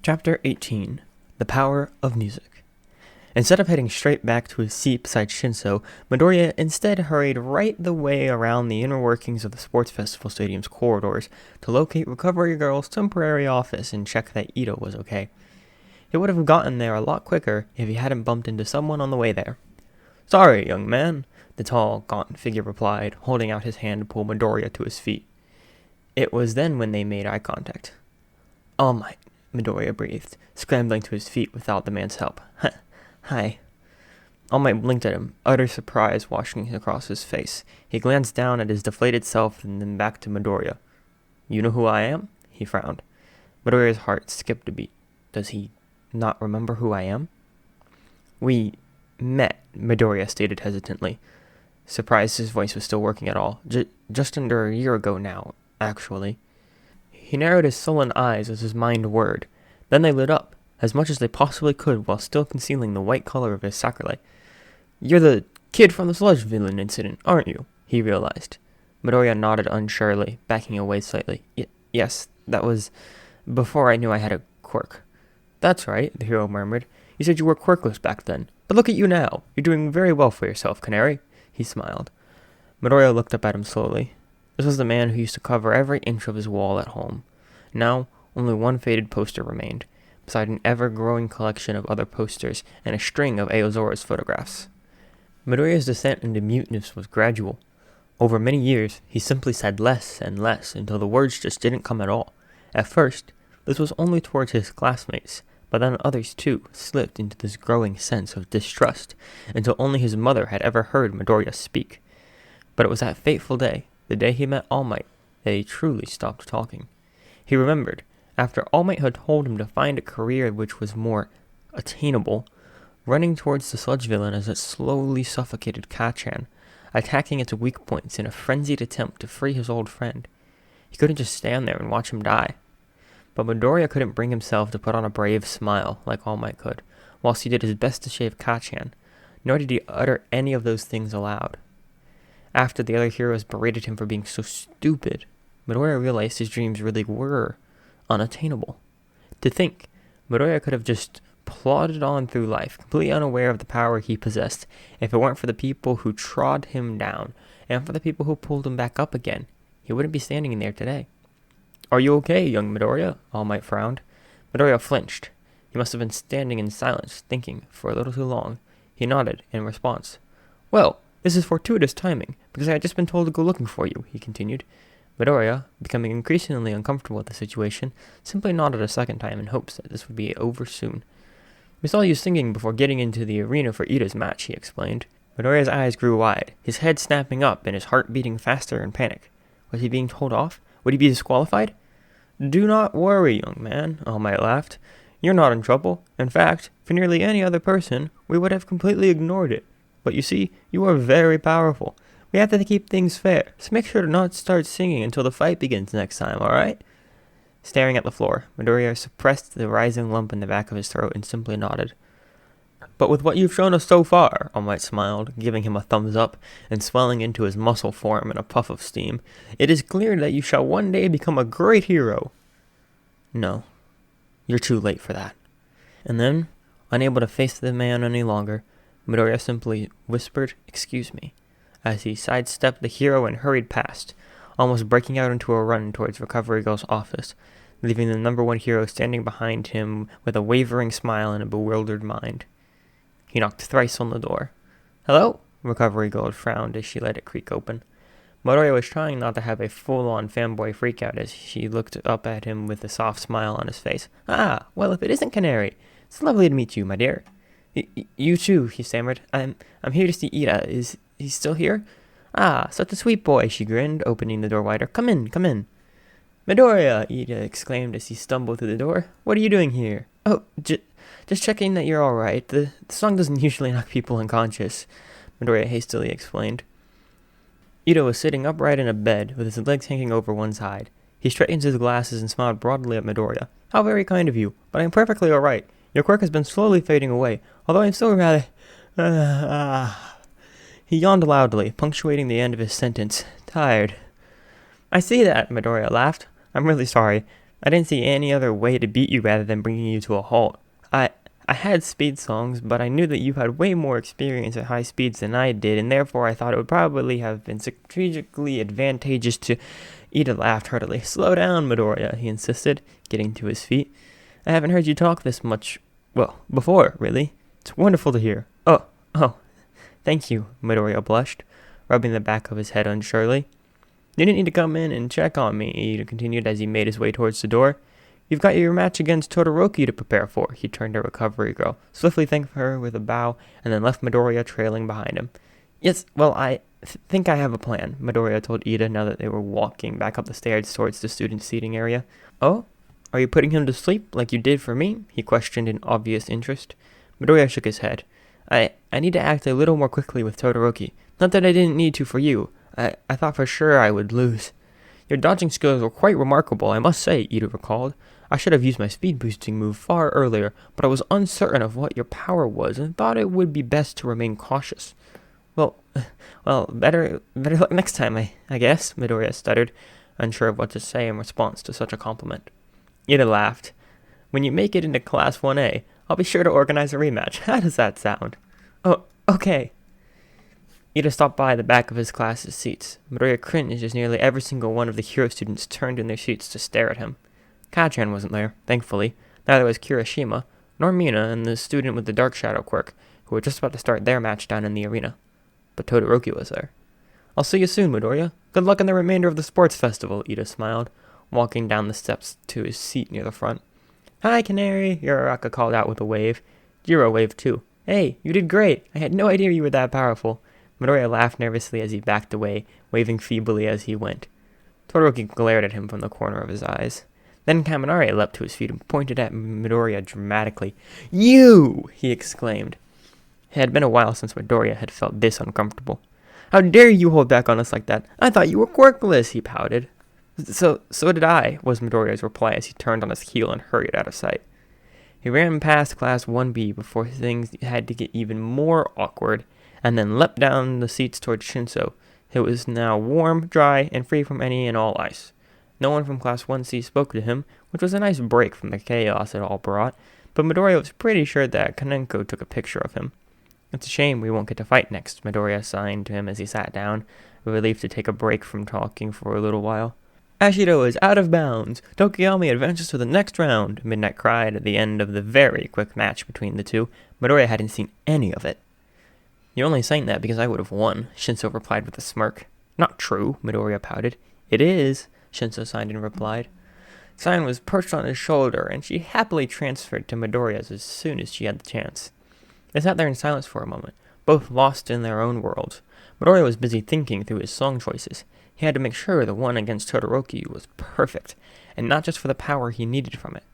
Chapter 18. The Power of Music. Instead of heading straight back to his seat beside Shinso, Midoriya instead hurried right the way around the inner workings of the sports festival stadium's corridors to locate Recovery Girl's temporary office and check that Ito was okay. He would have gotten there a lot quicker if he hadn't bumped into someone on the way there. "Sorry, young man," the tall, gaunt figure replied, holding out his hand to pull Midoriya to his feet. It was then when they made eye contact. "All Might," Midoriya breathed, scrambling to his feet without the man's help. "Hi." All Might blinked at him, utter surprise washing across his face. He glanced down at his deflated self and then back to Midoriya. "You know who I am?" He frowned. Midoriya's heart skipped a beat. Does he not remember who I am? "We met," Midoriya stated hesitantly, surprised his voice was still working at all. Just under a year ago now, actually." He narrowed his sullen eyes as his mind whirred. Then they lit up, as much as they possibly could while still concealing the white color of his sacrele. "You're the kid from the sludge villain incident, aren't you?" he realized. Midoriya nodded unsurely, backing away slightly. Yes, that was before I knew I had a quirk." "That's right," the hero murmured. "You said you were quirkless back then. But look at you now. You're doing very well for yourself, Canary." He smiled. Midoriya looked up at him slowly. This was the man who used to cover every inch of his wall at home. Now, only one faded poster remained, beside an ever-growing collection of other posters and a string of Aozora's photographs. Midoriya's descent into muteness was gradual. Over many years, he simply said less and less until the words just didn't come at all. At first, this was only towards his classmates, but then others too slipped into this growing sense of distrust until only his mother had ever heard Midoriya speak. But it was that fateful day, the day he met All Might, that he truly stopped talking. He remembered, after All Might had told him to find a career which was more attainable, running towards the sludge villain as it slowly suffocated Kachan, attacking its weak points in a frenzied attempt to free his old friend. He couldn't just stand there and watch him die. But Midoriya couldn't bring himself to put on a brave smile like All Might could, whilst he did his best to save Kachan, nor did he utter any of those things aloud. After the other heroes berated him for being so stupid, Midoriya realized his dreams really were unattainable. To think, Midoriya could have just plodded on through life, completely unaware of the power he possessed, if it weren't for the people who trod him down, and for the people who pulled him back up again. He wouldn't be standing in there today. "Are you okay, young Midoriya?" All Might frowned. Midoriya flinched. He must have been standing in silence, thinking for a little too long. He nodded in response. "Well, this is fortuitous timing, because I had just been told to go looking for you," he continued. Midoriya, becoming increasingly uncomfortable with the situation, simply nodded a second time in hopes that this would be over soon. "We saw you singing before getting into the arena for Ida's match," he explained. Midoriya's eyes grew wide, his head snapping up and his heart beating faster in panic. Was he being told off? Would he be disqualified? "Do not worry, young man," All Might laughed. "You're not in trouble. In fact, for nearly any other person, we would have completely ignored it. But you see, you are very powerful. We have to keep things fair, so make sure to not start singing until the fight begins next time, alright?" Staring at the floor, Midoriya suppressed the rising lump in the back of his throat and simply nodded. "But with what you've shown us so far," All Might smiled, giving him a thumbs up and swelling into his muscle form in a puff of steam, "it is clear that you shall one day become a great hero." "No, you're too late for that." And then, unable to face the man any longer, Midoriya simply whispered, "Excuse me," as he sidestepped the hero and hurried past, almost breaking out into a run towards Recovery Girl's office, leaving the number one hero standing behind him with a wavering smile and a bewildered mind. He knocked thrice on the door. "Hello?" Recovery Girl frowned as she let it creak open. Midoriya was trying not to have a full-on fanboy freakout as she looked up at him with a soft smile on his face. "Ah, well, if it isn't Canary, it's lovely to meet you, my dear." You too," he stammered. I'm here to see Ida. Is he still here?" "Ah, such a sweet boy," she grinned, opening the door wider. Come in, come in." "Midoriya," Ida exclaimed as he stumbled through the door. "What are you doing here?" "Oh, just checking that you're alright. The song doesn't usually knock people unconscious," Midoriya hastily explained. Ida was sitting upright in a bed, with his legs hanging over one side. He straightened his glasses and smiled broadly at Midoriya. "How very kind of you, but I am perfectly alright. Your quirk has been slowly fading away, although I am still rather... He yawned loudly, punctuating the end of his sentence. "Tired." "I see that," Midoriya laughed. "I'm really sorry. I didn't see any other way to beat you rather than bringing you to a halt. I had speed songs, but I knew that you had way more experience at high speeds than I did, and therefore I thought it would probably have been strategically advantageous to... Ida laughed heartily. Slow down, Midoriya, he insisted, getting to his feet. I haven't heard you talk this much, well, before, really. It's wonderful to hear. Oh, thank you, Midoriya blushed, rubbing the back of his head unsurely. You didn't need to come in and check on me, Ida continued as he made his way towards the door. You've got your match against Todoroki to prepare for. He turned to Recovery Girl, swiftly thanked her with a bow, and then left Midoriya trailing behind him. Yes, well, I think I have a plan, Midoriya told Ida now that they were walking back up the stairs towards the student seating area. Oh? Are you putting him to sleep like you did for me? He questioned in obvious interest. Midoriya shook his head. I need to act a little more quickly with Todoroki. Not that I didn't need to for you. I thought for sure I would lose. Your dodging skills were quite remarkable, I must say, Ida recalled. I should have used my speed boosting move far earlier, but I was uncertain of what your power was and thought it would be best to remain cautious. Well, better luck next time, I guess, Midoriya stuttered, unsure of what to say in response to such a compliment. Ida laughed. When you make it into Class 1A, I'll be sure to organize a rematch. How does that sound? Oh, okay. Ida stopped by the back of his class's seats. Midoriya cringed as nearly every single one of the hero students turned in their seats to stare at him. Kachan wasn't there, thankfully. Neither was Kirishima, nor Mina and the student with the Dark Shadow quirk, who were just about to start their match down in the arena. But Todoroki was there. I'll see you soon, Midoriya. Good luck in the remainder of the sports festival, Ida smiled, walking down the steps to his seat near the front. Hi, Canary, Uraraka called out with a wave. Jiro waved too. Hey, you did great. I had no idea you were that powerful. Midoriya laughed nervously as he backed away, waving feebly as he went. Todoroki glared at him from the corner of his eyes. Then Canary leapt to his feet and pointed at Midoriya dramatically. You! He exclaimed. It had been a while since Midoriya had felt this uncomfortable. How dare you hold back on us like that? I thought you were quirkless, he pouted. So did I, was Midoriya's reply as he turned on his heel and hurried out of sight. He ran past Class 1B before things had to get even more awkward, and then leapt down the seats towards Shinso. It was now warm, dry, and free from any and all ice. No one from Class 1C spoke to him, which was a nice break from the chaos it all brought, but Midoriya was pretty sure that Kaneko took a picture of him. It's a shame we won't get to fight next, Midoriya signed to him as he sat down, relieved to take a break from talking for a little while. Ashido is out of bounds. Tokiyami advances to the next round, Midnight cried at the end of the very quick match between the two. Midoriya hadn't seen any of it. You're only saying that because I would have won, Shinso replied with a smirk. Not true, Midoriya pouted. It is, Shinso signed and replied. Cyan was perched on his shoulder, and she happily transferred to Midoriya's as soon as she had the chance. They sat there in silence for a moment, both lost in their own worlds. Midoriya was busy thinking through his song choices. He had to make sure the one against Todoroki was perfect, and not just for the power he needed from it.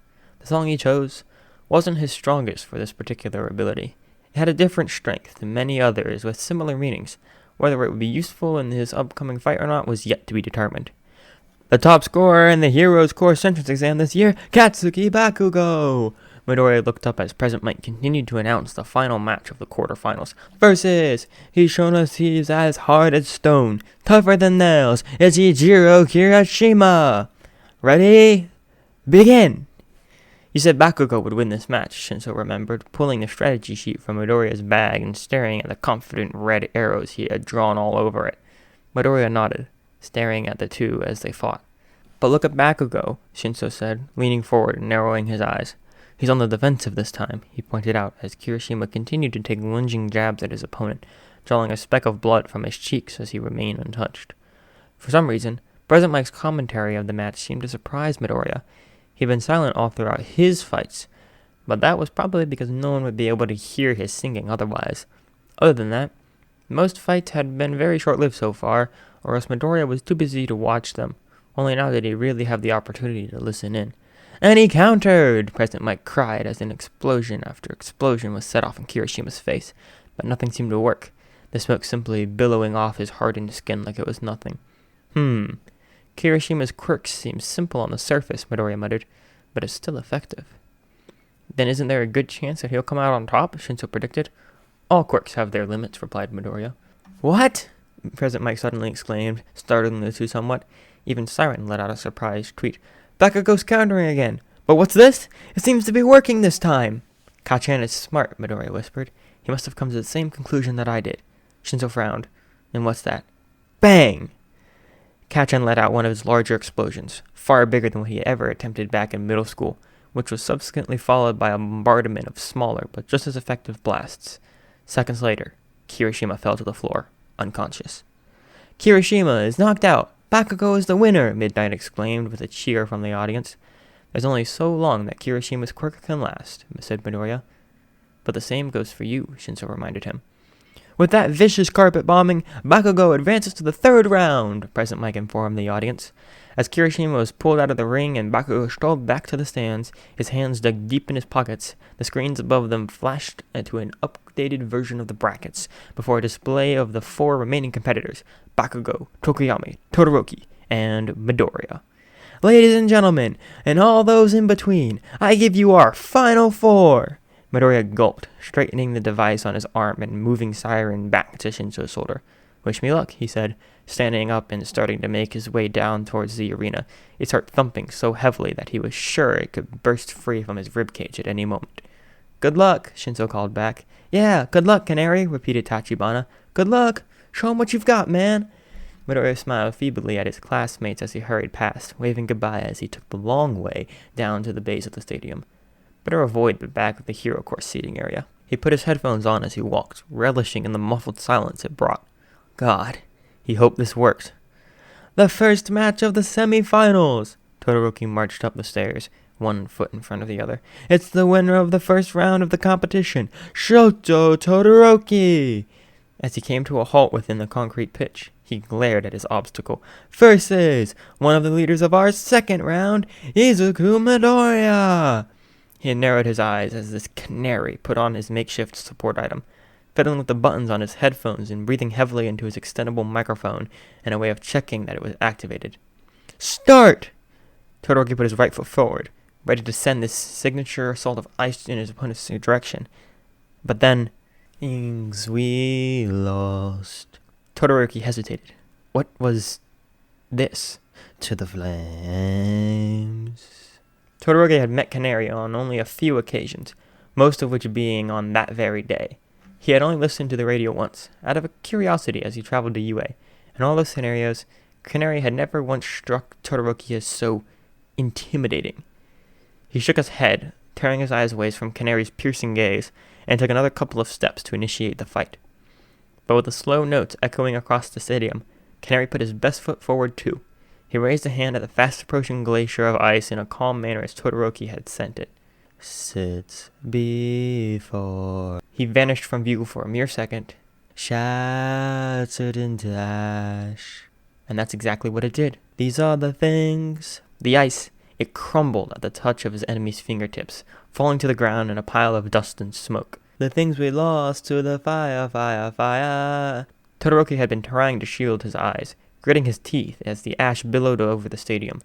The song he chose wasn't his strongest for this particular ability. It had a different strength than many others with similar meanings. Whether it would be useful in his upcoming fight or not was yet to be determined. The top scorer in the Heroes Course entrance exam this year, Katsuki Bakugo! Midoriya looked up as President Mike continued to announce the final match of the quarterfinals. Versus, he's shown us he's as hard as stone, tougher than nails, it's Ichiro Kirishima! Ready? Begin! You said Bakugo would win this match, Shinso remembered, pulling the strategy sheet from Midoriya's bag and staring at the confident red arrows he had drawn all over it. Midoriya nodded, staring at the two as they fought. But look at Bakugo, Shinso said, leaning forward and narrowing his eyes. He's on the defensive this time, he pointed out, as Kirishima continued to take lunging jabs at his opponent, drawing a speck of blood from his cheeks as he remained untouched. For some reason, President Mike's commentary of the match seemed to surprise Midoriya. He'd been silent all throughout his fights, but that was probably because no one would be able to hear his singing otherwise. Other than that, most fights had been very short-lived so far, or else Midoriya was too busy to watch them. Only now did he really have the opportunity to listen in. And he countered! President Mike cried as an explosion after explosion was set off in Kirishima's face, but nothing seemed to work, the smoke simply billowing off his hardened skin like it was nothing. Kirishima's quirks seem simple on the surface, Midoriya muttered, but it's still effective. Then isn't there a good chance that he'll come out on top? Shinso predicted. All quirks have their limits, replied Midoriya. What? President Mike suddenly exclaimed, startling the two somewhat. Even Siren let out a surprised tweet. Bakugo's countering again. But what's this? It seems to be working this time. Kacchan is smart, Midoriya whispered. He must have come to the same conclusion that I did. Shinso frowned. And what's that? Bang! Kacchan let out one of his larger explosions, far bigger than what he had ever attempted back in middle school, which was subsequently followed by a bombardment of smaller but just as effective blasts. Seconds later, Kirishima fell to the floor, unconscious. Kirishima is knocked out! Bakugo is the winner! Midnight exclaimed with a cheer from the audience. There's only so long that Kirishima's quirk can last, said Midoriya. But the same goes for you, Shinso reminded him. With that vicious carpet bombing, Bakugo advances to the third round, President Mike informed the audience. As Kirishima was pulled out of the ring and Bakugo strolled back to the stands, his hands dug deep in his pockets, the screens above them flashed into an updated version of the brackets, before a display of the 4 remaining competitors, Bakugo, Tokoyami, Todoroki, and Midoriya. Ladies and gentlemen, and all those in between, I give you our final 4! Midoriya gulped, straightening the device on his arm and moving Siren back to Shinso's shoulder. Wish me luck, he said, standing up and starting to make his way down towards the arena, his heart thumping so heavily that he was sure it could burst free from his ribcage at any moment. Good luck, Shinso called back. Yeah, good luck, Canary, repeated Tachibana. Good luck! Show him what you've got, man! Midoriya smiled feebly at his classmates as he hurried past, waving goodbye as he took the long way down to the base of the stadium. Better avoid the back of the Hero Course seating area. He put his headphones on as he walked, relishing in the muffled silence it brought. God, he hoped this worked. The first match of the semi-finals! Todoroki marched up the stairs, one foot in front of the other. It's the winner of the first round of the competition, Shoto Todoroki! As he came to a halt within the concrete pitch, he glared at his obstacle. Versus one of the leaders of our second round, Izuku Midoriya! He had narrowed his eyes as this Canary put on his makeshift support item, fiddling with the buttons on his headphones and breathing heavily into his extendable microphone in a way of checking that it was activated. Start! Todoroki put his right foot forward, ready to send this signature assault of ice in his opponent's direction. But then, things we lost. Todoroki hesitated. What was this? To the flames. Todoroki had met Canary on only a few occasions, most of which being on that very day. He had only listened to the radio once, out of a curiosity as he traveled to UA. In all those scenarios, Canary had never once struck Todoroki as so intimidating. He shook his head, tearing his eyes away from Canary's piercing gaze, and took another couple of steps to initiate the fight. But with the slow notes echoing across the stadium, Canary put his best foot forward too. He raised a hand at the fast-approaching glacier of ice in a calm manner as Todoroki had sent it. Sits before. He vanished from view for a mere second, shattered in dash. And that's exactly what it did. These are the things. The ice, it crumbled at the touch of his enemy's fingertips, falling to the ground in a pile of dust and smoke. The things we lost to the fire, fire, fire. Todoroki had been trying to shield his eyes, gritting his teeth as the ash billowed over the stadium.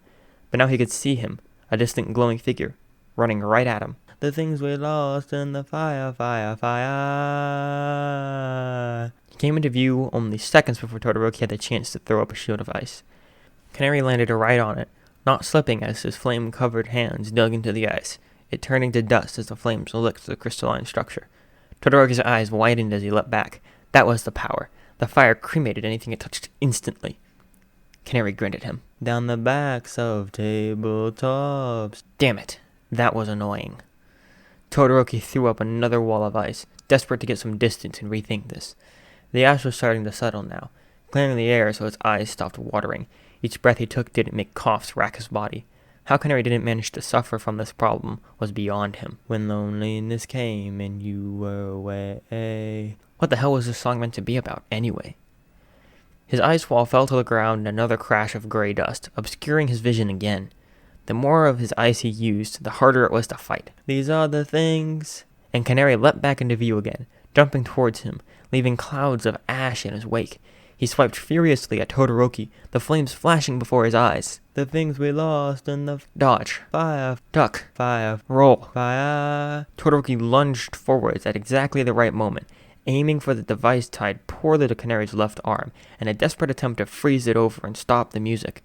But now he could see him, a distant glowing figure, running right at him. The things we lost in the fire, fire, fire. He came into view only seconds before Todoroki had the chance to throw up a shield of ice. Canary landed right on it, not slipping as his flame-covered hands dug into the ice, it turning to dust as the flames licked the crystalline structure. Todoroki's eyes widened as he leapt back. That was the power. The fire cremated anything it touched instantly. Canary grinned at him. Down the backs of tabletops. Damn it. That was annoying. Todoroki threw up another wall of ice, desperate to get some distance and rethink this. The ash was starting to settle now, clearing the air so his eyes stopped watering. Each breath he took didn't make coughs rack his body. How Canary didn't manage to suffer from this problem was beyond him. When loneliness came and you were away. What the hell was this song meant to be about, anyway? His ice wall fell to the ground in another crash of gray dust, obscuring his vision again. The more of his ice he used, the harder it was to fight. These are the things. And Canary leapt back into view again, jumping towards him, leaving clouds of ash in his wake. He swiped furiously at Todoroki, the flames flashing before his eyes. The things we lost in the dodge, fire, duck, fire, roll, fire. Todoroki lunged forwards at exactly the right moment, aiming for the device tied poorly to Canary's left arm, in a desperate attempt to freeze it over and stop the music.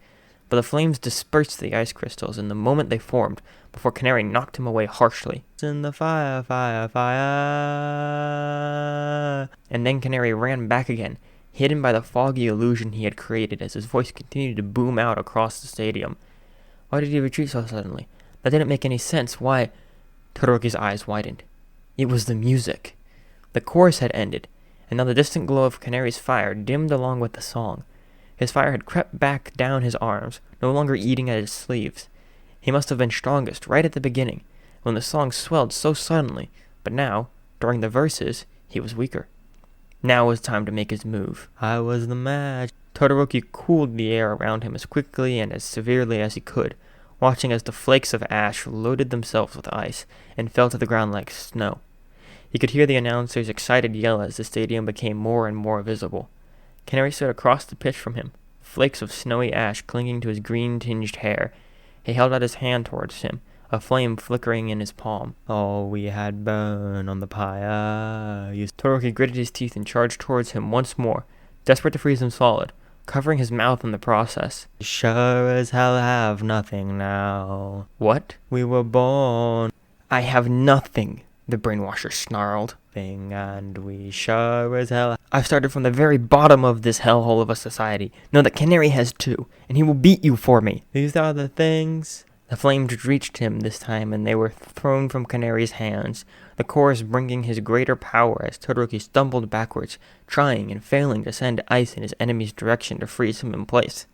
but the flames dispersed the ice crystals in the moment they formed before Canary knocked him away harshly. "It's in the fire, fire, fire." And then Canary ran back again, hidden by the foggy illusion he had created as his voice continued to boom out across the stadium. Why did he retreat so suddenly? That didn't make any sense. Why? Todoroki's eyes widened. It was the music. The chorus had ended, and now the distant glow of Canary's fire dimmed along with the song. His fire had crept back down his arms, no longer eating at his sleeves. He must have been strongest right at the beginning, when the song swelled so suddenly, but now, during the verses, he was weaker. Now was time to make his move. I was the match. Todoroki cooled the air around him as quickly and as severely as he could, watching as the flakes of ash loaded themselves with ice and fell to the ground like snow. He could hear the announcer's excited yell as the stadium became more and more visible. Canary stood across the pitch from him, flakes of snowy ash clinging to his green-tinged hair. He held out his hand towards him, a flame flickering in his palm. All we had burned on the pyre. Todoroki gritted his teeth and charged towards him once more, desperate to freeze him solid, covering his mouth in the process. Sure as hell have nothing now. What? We were born. I have nothing, the brainwasher snarled. And we sure as hell. I've started from the very bottom of this hellhole of a society. Know that Canary has too, and he will beat you for me. These are the things. The flames reached him this time, and they were thrown from Canary's hands, the chorus bringing his greater power as Todoroki stumbled backwards, trying and failing to send ice in his enemy's direction to freeze him in place.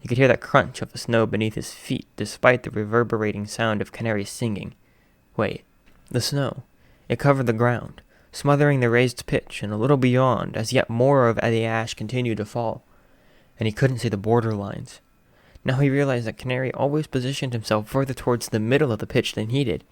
He could hear the crunch of the snow beneath his feet, despite the reverberating sound of Canary singing. Wait, the snow. It covered the ground, smothering the raised pitch, and a little beyond, as yet more of the ash continued to fall. And he couldn't see the border lines. Now he realized that Canary always positioned himself further towards the middle of the pitch than he did.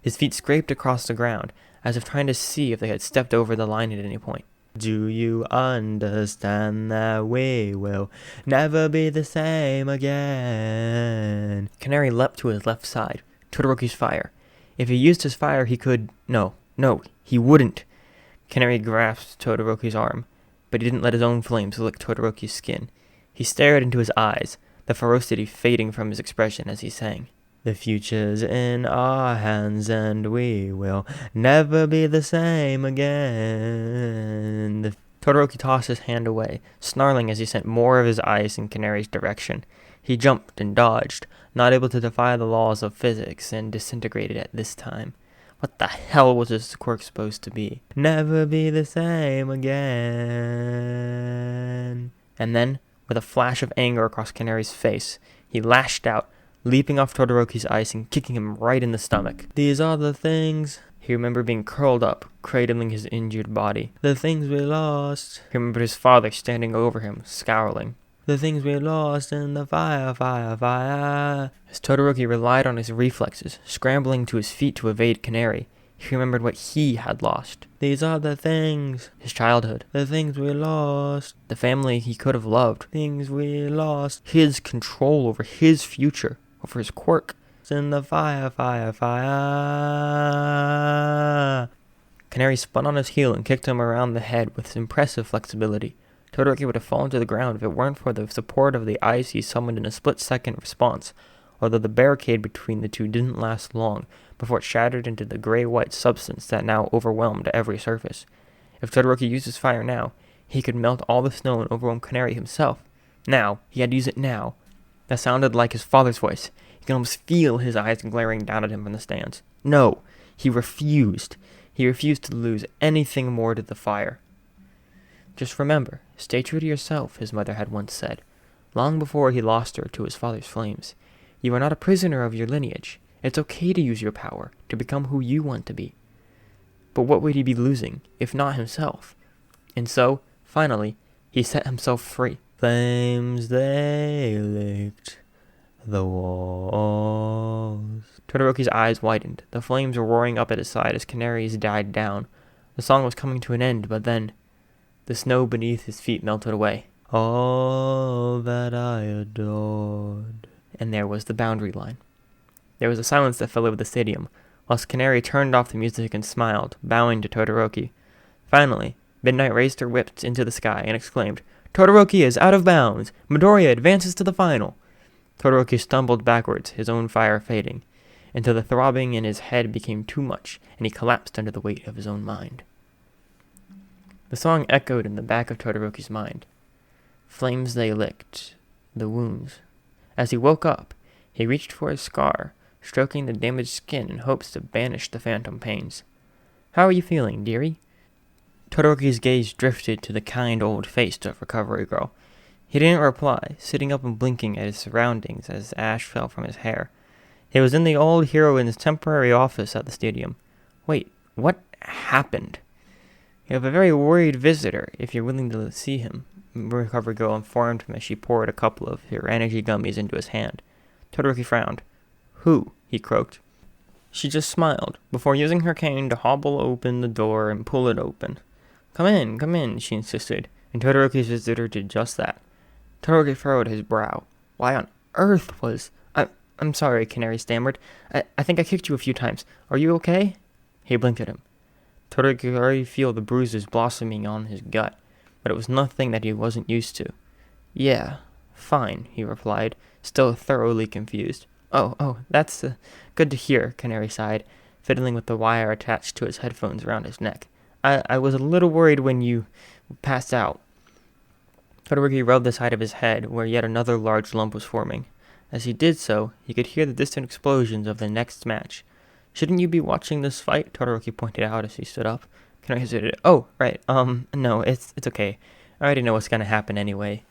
His feet scraped across the ground, as if trying to see if they had stepped over the line at any point. Do you understand that we will never be the same again? Canary leapt to his left side, Todoroki's fire. If he used his fire, he could... No, he wouldn't. Canary grasped Todoroki's arm, but he didn't let his own flames lick Todoroki's skin. He stared into his eyes, the ferocity fading from his expression as he sang. The future's in our hands and we will never be the same again. Todoroki tossed his hand away, snarling as he sent more of his ice in Canary's direction. He jumped and dodged, not able to defy the laws of physics, and disintegrated at this time. What the hell was this quirk supposed to be? Never be the same again. And then, with a flash of anger across Canary's face, he lashed out, leaping off Todoroki's ice and kicking him right in the stomach. These are the things. He remembered being curled up, cradling his injured body. The things we lost. He remembered his father standing over him, scowling. The things we lost in the fire, fire, fire. As Todoroki relied on his reflexes, scrambling to his feet to evade Canary, he remembered what he had lost. These are the things. His childhood. The things we lost. The family he could have loved. Things we lost. His control over his future, over his quirk. It's in the fire, fire, fire. Canary spun on his heel and kicked him around the head with impressive flexibility. Todoroki would have fallen to the ground if it weren't for the support of the ice he summoned in a split-second response, although the barricade between the two didn't last long before it shattered into the gray-white substance that now overwhelmed every surface. If Todoroki used his fire now, he could melt all the snow and overwhelm Canary himself. Now, he had to use it now. That sounded like his father's voice. He could almost feel his eyes glaring down at him from the stands. No, he refused. He refused to lose anything more to the fire. Just remember, stay true to yourself, his mother had once said, long before he lost her to his father's flames. You are not a prisoner of your lineage. It's okay to use your power, to become who you want to be. But what would he be losing, if not himself? And so, finally, he set himself free. Flames, they licked the walls. Todoroki's eyes widened. The flames were roaring up at his side as Canary's died down. The song was coming to an end, but then the snow beneath his feet melted away. All that I adored. And there was the boundary line. There was a silence that fell over the stadium, whilst Canary turned off the music and smiled, bowing to Todoroki. Finally, Midnight raised her whips into the sky and exclaimed, Todoroki is out of bounds! Midoriya advances to the final! Todoroki stumbled backwards, his own fire fading, until the throbbing in his head became too much, and he collapsed under the weight of his own mind. The song echoed in the back of Todoroki's mind. Flames they licked, the wounds. As he woke up, he reached for his scar, stroking the damaged skin in hopes to banish the phantom pains. "How are you feeling, dearie?" Todoroki's gaze drifted to the kind old face of Recovery Girl. He didn't reply, sitting up and blinking at his surroundings as ash fell from his hair. He was in the old heroine's temporary office at the stadium. Wait, what happened? "You have a very worried visitor, if you're willing to see him," Recovery Girl informed him as she poured a couple of her energy gummies into his hand. Todoroki frowned. "Who?" he croaked. She just smiled, before using her cane to hobble open the door and pull it open. Come in, she insisted, and Todoroki's visitor did just that. Todoroki furrowed his brow. Why on earth was... I'm sorry, Canary stammered. I think I kicked you a few times. Are you okay? He blinked at him. Todoroki could already feel the bruises blossoming on his gut, but it was nothing that he wasn't used to. Yeah, fine, he replied, still thoroughly confused. Oh, that's good to hear, Canary sighed, fiddling with the wire attached to his headphones around his neck. I was a little worried when you passed out. Todoroki rubbed the side of his head, where yet another large lump was forming. As he did so, he could hear the distant explosions of the next match. Shouldn't you be watching this fight? Todoroki pointed out as he stood up. Canary hesitated. Oh, right, no, it's okay. I already know what's gonna happen anyway.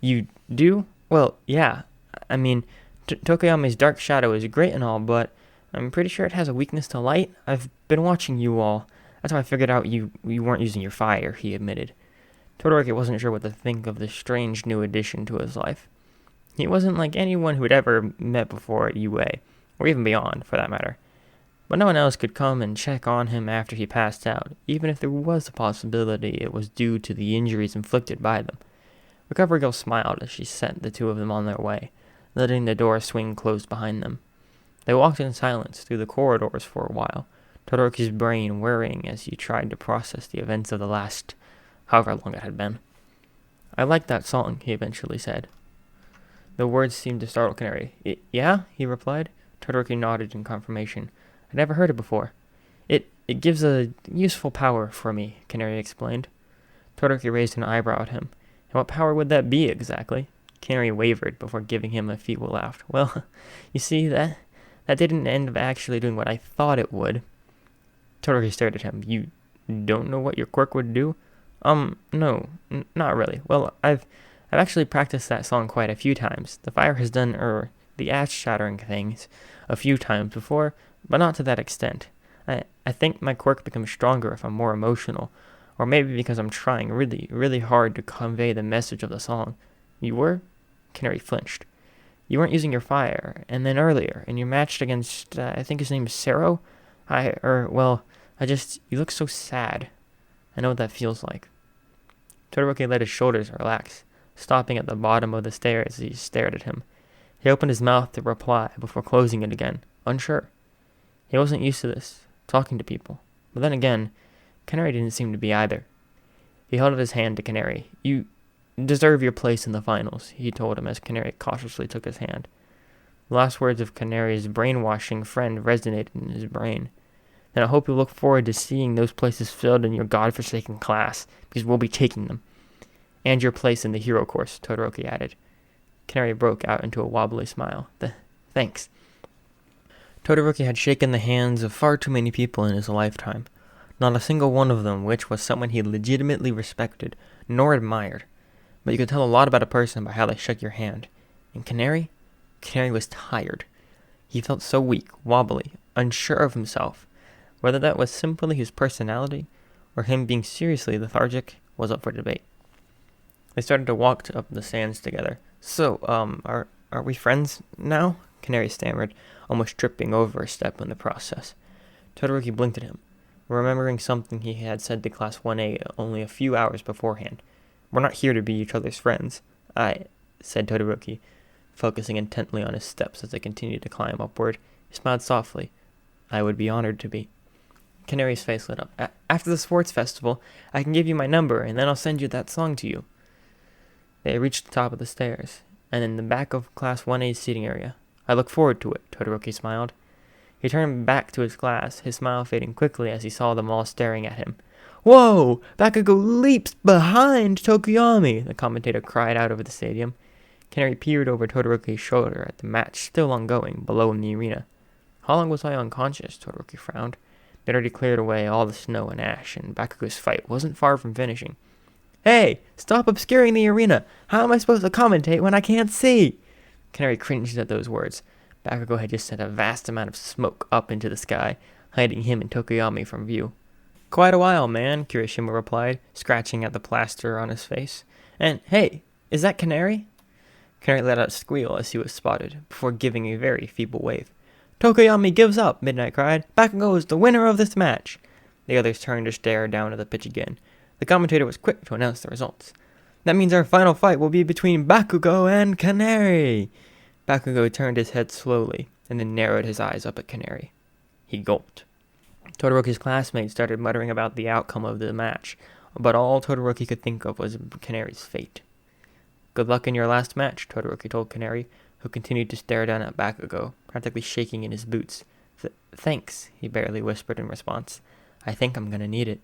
You do? Well, yeah. I mean, Tokoyame's dark shadow is great and all, but I'm pretty sure it has a weakness to light. I've been watching you all. That's how I figured out you weren't using your fire, he admitted. Todoroki wasn't sure what to think of this strange new addition to his life. He wasn't like anyone who had ever met before at UA, or even beyond, for that matter. But no one else could come and check on him after he passed out, even if there was a possibility it was due to the injuries inflicted by them. Recovery Girl smiled as she sent the two of them on their way, letting the door swing closed behind them. They walked in silence through the corridors for a while, Todoroki's brain whirring as he tried to process the events of the last, however long it had been. I like that song, he eventually said. The words seemed to startle Canary. Yeah? He replied. Todoroki nodded in confirmation. I'd never heard it before. It gives a useful power for me, Canary explained. Todoroki raised an eyebrow at him. And what power would that be exactly? Canary wavered before giving him a feeble laugh. Well, you see, that didn't end up actually doing what I thought it would. Todoroki stared at him. You don't know what your quirk would do? No, not really. Well, I've actually practiced that song quite a few times. The fire has done, the ash-shattering things a few times before, but not to that extent. I think my quirk becomes stronger if I'm more emotional, or maybe because I'm trying really, really hard to convey the message of the song. You were? Canary flinched. You weren't using your fire, and then earlier, and you matched against, I think his name is Sero? You look so sad. I know what that feels like. Todoroki let his shoulders relax, stopping at the bottom of the stairs as he stared at him. He opened his mouth to reply before closing it again, unsure. He wasn't used to this, talking to people. But then again, Canary didn't seem to be either. He held out his hand to Canary. You deserve your place in the finals, he told him as Canary cautiously took his hand. The last words of Canary's brainwashing friend resonated in his brain. And I hope you look forward to seeing those places filled in your godforsaken class, because we'll be taking them. And your place in the hero course, Todoroki added. Canary broke out into a wobbly smile. Thanks. Todoroki had shaken the hands of far too many people in his lifetime, not a single one of them which was someone he legitimately respected, nor admired. But you could tell a lot about a person by how they shook your hand. And Canary was tired. He felt so weak, wobbly, unsure of himself. Whether that was simply his personality, or him being seriously lethargic, was up for debate. They started to walk up the sands together. So, are we friends now? Canary stammered, almost tripping over a step in the process. Todoroki blinked at him, remembering something he had said to Class 1A only a few hours beforehand. We're not here to be each other's friends. Said Todoroki, focusing intently on his steps as they continued to climb upward. He smiled softly. I would be honored to be. Canary's face lit up. After the sports festival, I can give you my number, and then I'll send you that song to you. They reached the top of the stairs. and in the back of Class 1A's seating area. I look forward to it, Todoroki smiled. He turned back to his class, his smile fading quickly as he saw them all staring at him. Whoa! Bakugo leaps behind Tokoyami, the commentator cried out over the stadium. Canary peered over Todoroki's shoulder at the match still ongoing below in the arena. How long was I unconscious? Todoroki frowned. They'd already cleared away all the snow and ash, and Bakugo's fight wasn't far from finishing. Hey! Stop obscuring the arena! How am I supposed to commentate when I can't see? Canary cringed at those words. Bakugo had just sent a vast amount of smoke up into the sky, hiding him and Tokoyami from view. Quite a while, man, Kirishima replied, scratching at the plaster on his face. And, hey, is that Canary? Canary let out a squeal as he was spotted, before giving a very feeble wave. Tokoyami gives up, Midnight cried. Bakugo is the winner of this match. The others turned to stare down at the pitch again. The commentator was quick to announce the results. That means our final fight will be between Bakugo and Canary. Bakugo turned his head slowly, and then narrowed his eyes up at Canary. He gulped. Todoroki's classmates started muttering about the outcome of the match, but all Todoroki could think of was Canary's fate. Good luck in your last match, Todoroki told Canary, who continued to stare down at Bakugo, practically shaking in his boots. Thanks, he barely whispered in response. I think I'm gonna need it.